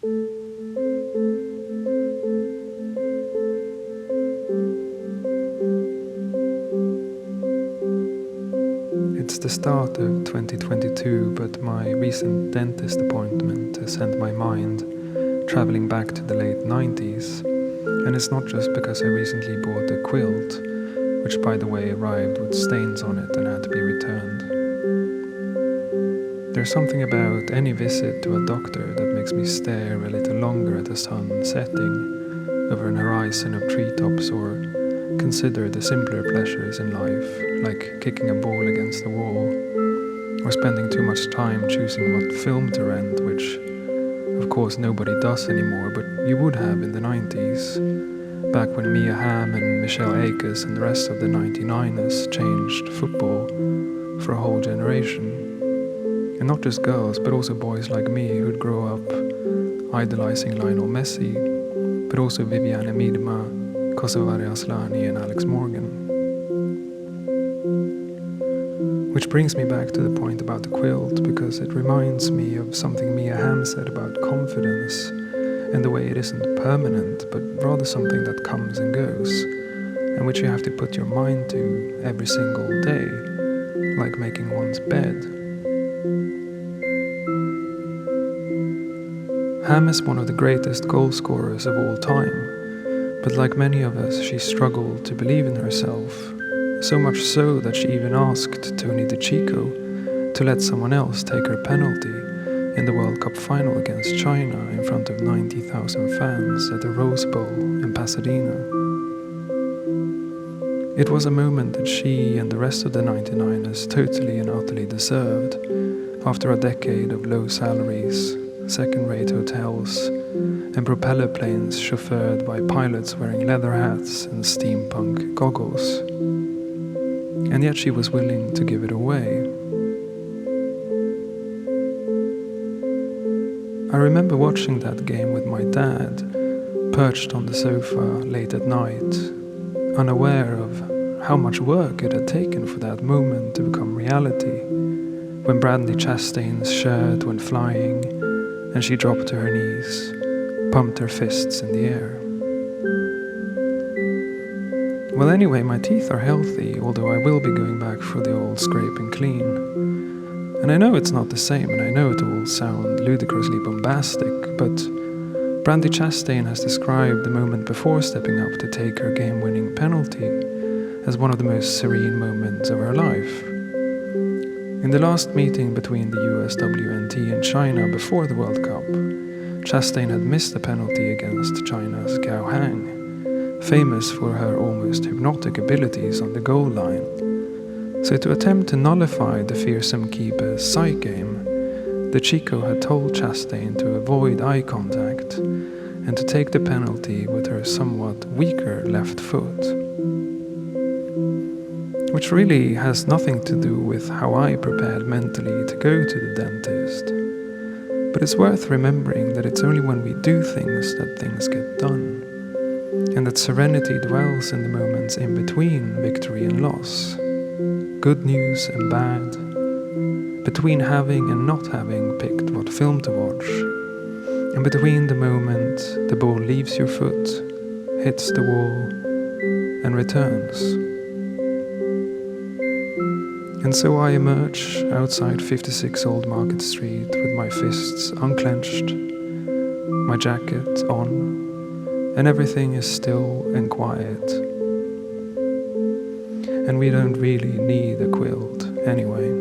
It's the start of 2022, but my recent dentist appointment has sent my mind traveling back to the late 90s. And it's not just because I recently bought a quilt, which by the way arrived with stains on it and had to be returned. There's something about any visit to a doctor that makes me stare a little longer at the sun setting over an horizon of treetops, or consider the simpler pleasures in life, like kicking a ball against the wall, or spending too much time choosing what film to rent, which of course nobody does anymore, but you would have in the 90s, back when Mia Hamm and Michelle Akers and the rest of the 99ers changed football for a whole generation. And not just girls, but also boys like me who'd grow up idolizing Lionel Messi, but also Viviane Miedema, Kosovare Asllani and Alex Morgan. Which brings me back to the point about the quilt, because it reminds me of something Mia Hamm said about confidence and the way it isn't permanent, but rather something that comes and goes, and which you have to put your mind to every single day, like making one's bed. Hamm is one of the greatest goal scorers of all time, but like many of us, she struggled to believe in herself, so much so that she even asked Tony DeCicco to let someone else take her penalty in the World Cup final against China in front of 90,000 fans at the Rose Bowl in Pasadena. It was a moment that she and the rest of the 99ers totally and utterly deserved, after a decade of low salaries, second-rate hotels, and propeller planes chauffeured by pilots wearing leather hats and steampunk goggles. And yet she was willing to give it away. I remember watching that game with my dad, perched on the sofa late at night, unaware of how much work it had taken for that moment to become reality, when Brandi Chastain's shirt went flying and she dropped to her knees, pumped her fists in the air. Well, anyway, my teeth are healthy, although I will be going back for the old scrape and clean. And I know it's not the same, and I know it will sound ludicrously bombastic, but Brandi Chastain has described the moment before stepping up to take her game-winning penalty as one of the most serene moments of her life. In the last meeting between the USWNT and China before the World Cup, Chastain had missed a penalty against China's Gao Hang, famous for her almost hypnotic abilities on the goal line. So to attempt to nullify the fearsome keeper's sight game, DeCicco had told Chastain to avoid eye contact and to take the penalty with her somewhat weaker left foot. Which really has nothing to do with how I prepared mentally to go to the dentist. But it's worth remembering that it's only when we do things that things get done, and that serenity dwells in the moments in between victory and loss, good news and bad, between having and not having picked what film to watch, and between the moment the ball leaves your foot, hits the wall, and returns. And so I emerge outside 56 Old Market Street with my fists unclenched, my jacket on, and everything is still and quiet. And we don't really need a quilt anyway.